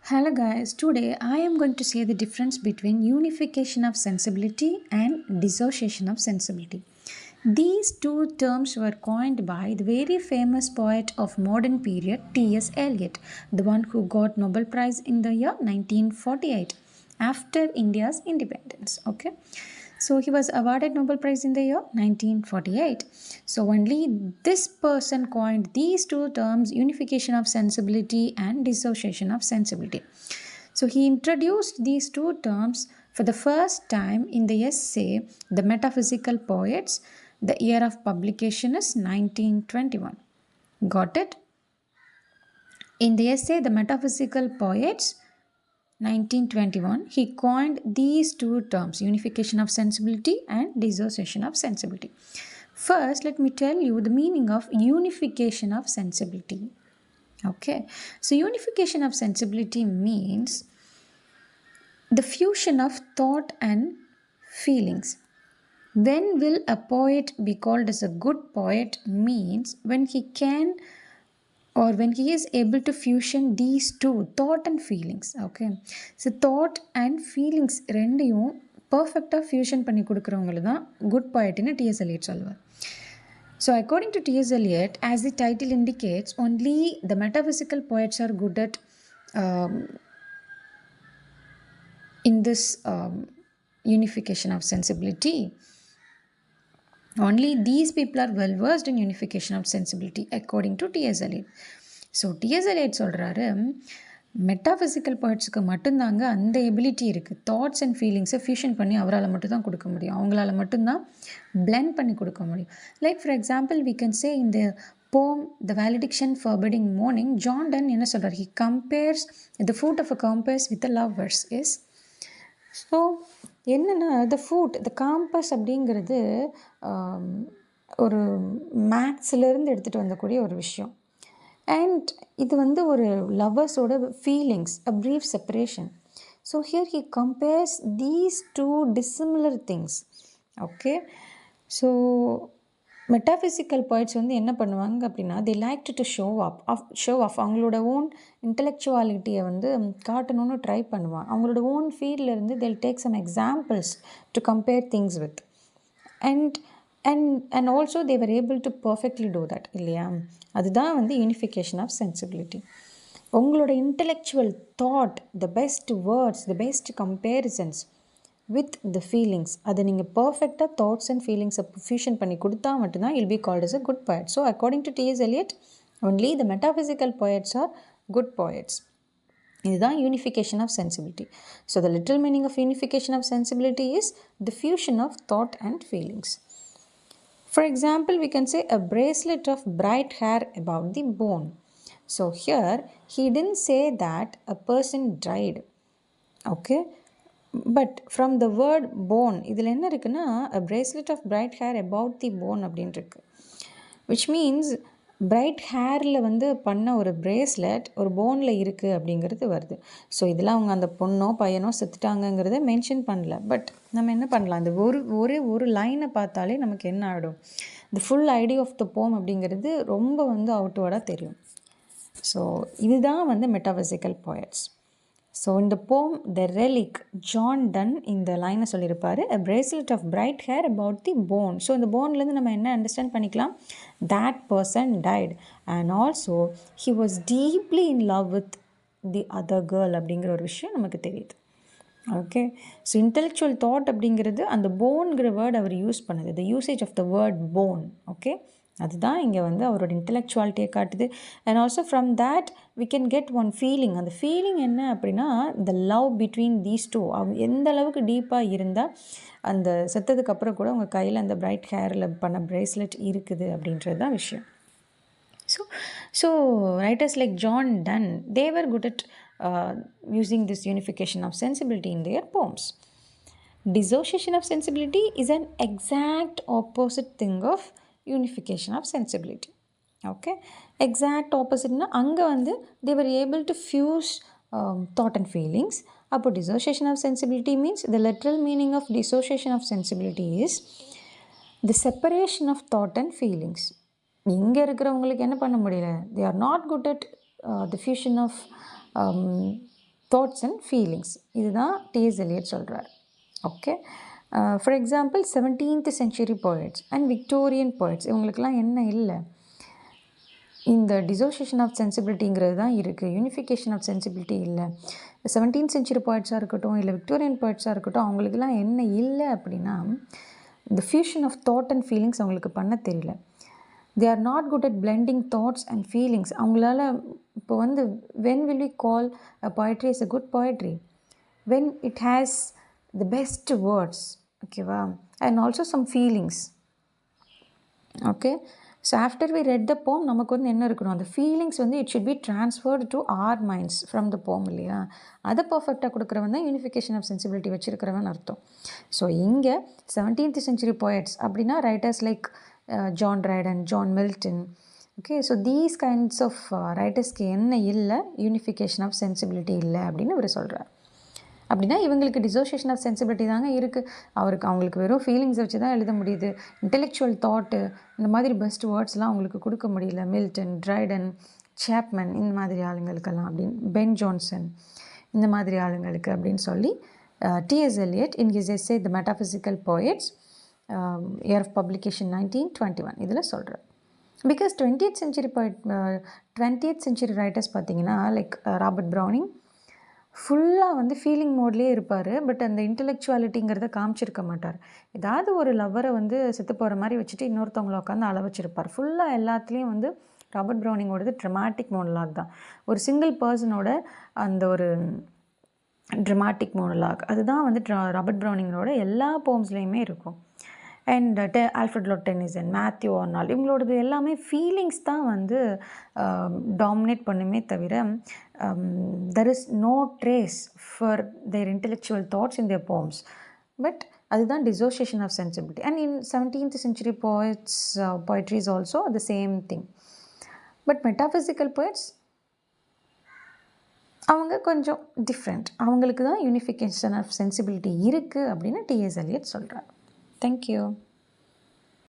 Hello guys, today I am going to say the difference between unification of sensibility and dissociation of sensibility. These two terms were coined by the very famous poet of modern period T.S. Eliot, the one who got Nobel Prize in the year 1948 after India's independence. Okay. So he was awarded Nobel Prize in the year 1948. So only this person coined these two terms, unification of sensibility and dissociation of sensibility. So he introduced these two terms for the first time in the essay The Metaphysical Poets. The year of publication is 1921. Got it? In the essay The Metaphysical Poets 1921, he coined these two terms, unification of sensibility and dissociation of sensibility. First, let me tell you the meaning of unification of sensibility. Okay, so unification of sensibility means the fusion of thought and feelings. When will a poet be called as a good poet means when he can or when he is able to fusion these two, thought and feelings. Okay, so thought and feelings ரெண்டையும் பர்ஃபெக்டாக fusion பண்ணி கொடுக்குறவங்கள தான் good பாய்ட்னு DS Eliot சொல்லுவார். So according to T.S. Eliot, as the title indicates, only the metaphysical poets are good at in this unification of sensibility. Only these people are well versed in unification of sensibility according to T.S. Eliot. So T.S. Eliot சொல்கிறாரு, metaphysical பாயிண்ட்ஸுக்கு மட்டும்தாங்க அந்த ability இருக்குது. Thoughts and ஃபீலிங்ஸை fusion பண்ணி அவரால் மட்டும்தான் கொடுக்க முடியும், அவங்களால மட்டும்தான் பிளெண்ட் பண்ணி கொடுக்க முடியும். Like for example we can say இந்த poem The Valediction Forbidding Mourning, John Donne என்ன சொல்கிறார், he compares the foot of a compass with the lovers is. So என்னென்னா த ஃபுட் த காம்பஸ் அப்படிங்கிறது ஒரு மேக்ஸ்லேருந்து எடுத்துகிட்டு வந்தக்கூடிய ஒரு விஷயம். அண்ட் இது வந்து ஒரு லவ்வர்ஸோட feelings, a brief separation. So here he compares these two dissimilar things. Okay, so metaphysical points வந்து என்ன பண்ணுவாங்க அப்படின்னா, the like to show off அவங்களோட ஓன் இன்டலெக்சுவாலிட்டியை வந்து காட்டணும்னு ட்ரை பண்ணுவாங்க. அவங்களோட ஓன் ஃபீல்ட்லேருந்து they'll take some examples to compare things with. And also they were able to perfectly do that இல்லையா? அதுதான் வந்து யூனிஃபிகேஷன் ஆஃப் சென்சிபிலிட்டி. உங்களோட intellectual thought, the best words, the best comparisons with the feelings, அதை நீங்கள் பர்ஃபெக்டாக thoughts and ஃபீலிங்ஸை fusion பண்ணி கொடுத்தா மட்டும்தான் will be called as a good poet. So according to T.S. Eliot, only the metaphysical poets are good poets. இதுதான் unification of sensibility. So the little meaning of unification of sensibility is the fusion of thought and feelings. For example, we can say a bracelet of bright hair above the bone. So here, he didn't say that a person died. Okay, but from the word bone, இதில் என்ன இருக்குன்னா, a bracelet of bright hair above the bone அப்படின்ட்டு இருக்கு. Which means bright ஹேரில் வந்து பண்ண ஒரு bracelet ஒரு போனில் இருக்குது அப்படிங்கிறது வருது. ஸோ இதெல்லாம் அவங்க அந்த பொண்ணோ பையனோ செத்துட்டாங்கங்கிறத மென்ஷன் பண்ணல. பட் நம்ம என்ன பண்ணலாம், அந்த ஒரு லைனை பார்த்தாலே நமக்கு என்ன ஆகிடும், the full idea of the poem அப்படிங்கிறது ரொம்ப வந்து அவுட்வேர்டாக தெரியும். ஸோ இதுதான் வந்து மெட்டாஃபிசிக்கல் போயட்ஸ். ஸோ இந்த போம் த ரெலிக், ஜான் டன் இந்த லைனை சொல்லியிருப்பார், a bracelet of bright hair about the bone. So இந்த போன்லேருந்து நம்ம என்ன அண்டர்ஸ்டாண்ட் பண்ணிக்கலாம், that person died and also he was deeply in love with the other girl அப்படிங்கிற ஒரு விஷயம் நமக்கு தெரியுது. ஓகே, ஸோ இன்டெலெக்சுவல் தாட் அப்படிங்கிறது அந்த போன்கிற வேர்ட் அவர் யூஸ் பண்ணுது, the usage of the word bone. Okay, அதுதான் இங்கே வந்து அவரோட இன்டெலெக்சுவாலிட்டியை காட்டுது. And also from that we can get one feeling. அந்த ஃபீலிங் என்ன அப்படின்னா, the love between these two. எந்த அளவுக்கு டீப்பாக இருந்தால் அந்த செத்ததுக்கப்புறம் கூட உங்கள் கையில் அந்த பிரைட் ஹேரில் பண்ண பிரேஸ்லெட் இருக்குது அப்படின்றது தான் விஷயம். So writers like John Donne, they were good at using this unification of sensibility in their poems. Dissociation of sensibility is an exact opposite thing of unification of sensibility. Okay, exact opposite na anga வந்து they were able to fuse thought and feelings. அப்போ dissociation of sensibility means, the literal meaning of dissociation of sensibility is the separation of thought and feelings. இங்கே இருக்கிறவங்களுக்கு என்ன பண்ண முடியல, they are not good at the fusion of thoughts and feelings. இதுதான் DS Eliot சொல்கிறார். Okay, for example 17th century poets and Victorian poets இவங்களுக்கெல்லாம் என்ன இல்லை, இந்த டிசோசியேஷன் ஆஃப் சென்சிபிலிட்டிங்கிறது தான் இருக்குது, யூனிஃபிகேஷன் ஆஃப் சென்சிபிலிட்டி இல்லை. 17th century poetsஆக இருக்கட்டும் இல்லை விக்டோரியன் poetsஆக இருக்கட்டும், அவங்களுக்கெல்லாம் என்ன இல்லை அப்படின்னா இந்த fusion of thought and feelings அவங்களுக்கு பண்ண தெரியல. They are not good at blending thoughts and feelings. அவங்களால இப்போ வந்து when will we call a poetry as a good poetry? When it has the best words, ஓகேவா, and also some feelings. ஓகே, so after we read the poem நமக்கு வந்து என்ன இருக்கணும், அந்த ஃபீலிங்ஸ் வந்து it should be transferred to our minds from the poem இல்லையா. அதை பர்ஃபெக்டாக கொடுக்குறவன் தான் யூனிஃபிகேஷன் ஆஃப் சென்சிபிலிட்டி வச்சுருக்கிறவன் அர்த்தம். ஸோ இங்கே 17th century poets அப்படின்னா writers like John Dryden, John Milton. Okay, so these kinds of ரைட்டர்ஸ்க்கு என்ன இல்லை, யூனிஃபிகேஷன் ஆஃப் சென்சிபிலிட்டி இல்லை அப்படின்னு இவர் சொல்கிறார். அப்படின்னா இவங்களுக்கு டிசோசியேஷன் ஆஃப் சென்சிபிலிட்டி தாங்க இருக்குது. அவங்களுக்கு வெறும் ஃபீலிங்ஸை வச்சு தான் எழுத முடியுது. இன்டெலெக்சுவல் தாட்டு இந்த மாதிரி பெஸ்ட் வேர்ட்ஸ்லாம் அவங்களுக்கு கொடுக்க முடியல. மில்டன், ட்ரைடன், சாப்மன் இந்த மாதிரி ஆளுங்களுக்கெல்லாம் அப்படின்னு, பென் ஜான்சன் இந்த மாதிரி ஆளுங்களுக்கு அப்படின்னு சொல்லி TS Eliot in his essay the metaphysical poets, year of publication 1921 இதில் சொல்கிறார். பிகாஸ் 20th century ரைட்டர்ஸ் பார்த்தீங்கன்னா லைக் ராபர்ட் ப்ரௌனிங் ஃபுல்லாக வந்து ஃபீலிங் மோட்லேயே இருப்பார். பட் அந்த இன்டெலெக்சுவாலிட்டிங்கிறத காமிச்சிருக்க மாட்டார். ஏதாவது ஒரு லவ்வரை வந்து செத்து போகிற மாதிரி வச்சுட்டு இன்னொருத்தவங்களை உட்காந்து அள வச்சுருப்பார். ஃபுல்லாக எல்லாத்துலேயும் வந்து ராபர்ட் ப்ரௌனிங்கோடது ட்ரமாட்டிக் மோனலாக் தான். ஒரு சிங்கிள் பர்சனோட அந்த ஒரு ட்ரமாட்டிக் மோனலாக் அதுதான் வந்து ராபர்ட் ப்ரௌனிங்கோட எல்லா போம்ஸ்லேயுமே இருக்கும். And Alfred Lord Tennyson, Matthew Arnold இவங்களோடது எல்லாமே ஃபீலிங்ஸ் தான் வந்து டாமினேட் பண்ணுமே தவிர there is no trace for their intellectual thoughts in their poems. But அதுதான் dissociation of sensibility. And in 17th century poetry is also the same thing. But metaphysical poets அவங்க கொஞ்சம் different. அவங்களுக்கு தான் unification of sensibility இருக்குது அப்படின்னு DS Eliot சொல்கிறார். Thank you.